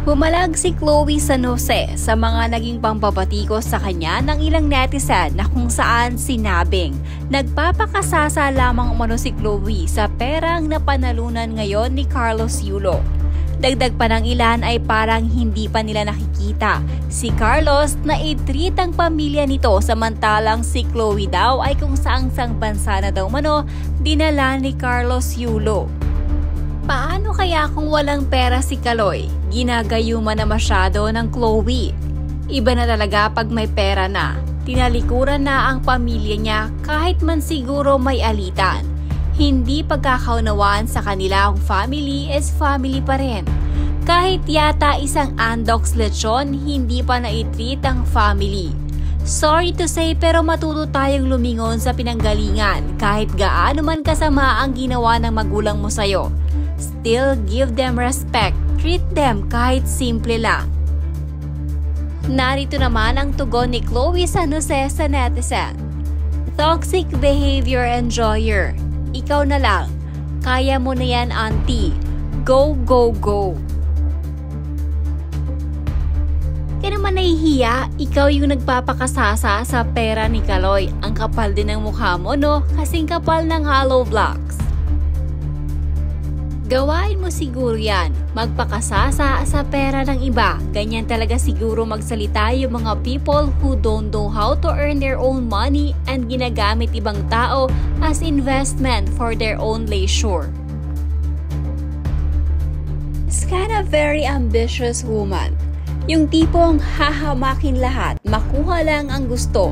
Bumalag si Chloe San Jose sa mga naging pambabatikos sa kanya ng ilang netizen na kung saan sinabing nagpapakasasa lamang umano si Chloe sa perang napanalunan ngayon ni Carlos Yulo. Dagdag pa ng ilan ay parang hindi pa nila nakikita si Carlos na i-treat ang pamilya nito samantalang si Chloe daw ay kung saang-sang bansa na daw mano dinala ni Carlos Yulo. Paano kaya kung walang pera si Kaloy? Ginagayuma na masyado ng Chloe. Iba na talaga pag may pera na. Tinalikuran na ang pamilya niya kahit man siguro may alitan. Hindi pagkakaunawaan sa kanila ang family is family pa rin. Kahit yata isang Andox lechon, hindi pa na-treat ang family. Sorry to say pero matuto tayong lumingon sa pinanggalingan kahit gaano man kasama ang ginawa ng magulang mo sa'yo. Still give them respect, treat them kahit simple lang. Narito naman ang tugon ni Chloe San Jose sa netizen. Toxic behavior enjoyer. Ikaw na lang. Kaya mo na yan, auntie. Go, go, go. Kaya naman nahihiya, ikaw yung nagpapakasasa sa pera ni Kaloy. Ang kapal din ng mukha mo, no? Kasing kapal ng hollow blocks. Gawain mo siguro yan, magpakasasa sa pera ng iba. Ganyan talaga siguro magsalita yung mga people who don't know how to earn their own money and ginagamit ibang tao as investment for their own leisure. It's kind of very ambitious woman. Yung tipong hahamakin lahat, makuha lang ang gusto.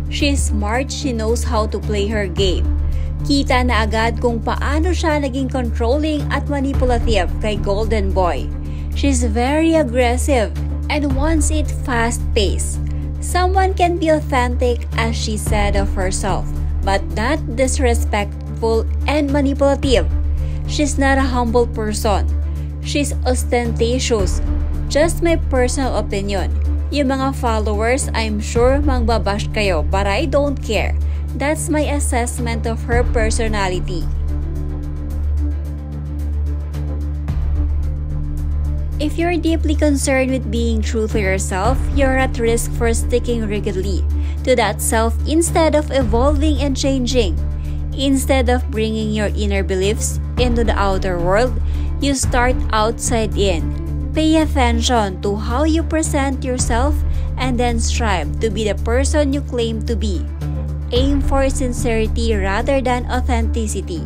She's smart, she knows how to play her game. Kita na agad kung paano siya naging controlling at manipulative kay Golden Boy. She's very aggressive and wants it fast-paced. Someone can be authentic as she said of herself, but not disrespectful and manipulative. She's not a humble person. She's ostentatious. Just my personal opinion. Yung mga followers, I'm sure mangbabash kayo, but I don't care. That's my assessment of her personality. If you're deeply concerned with being true to yourself, you're at risk for sticking rigidly to that self instead of evolving and changing. Instead of bringing your inner beliefs into the outer world, you start outside in. Pay attention to how you present yourself and then strive to be the person you claim to be. Aim for sincerity rather than authenticity.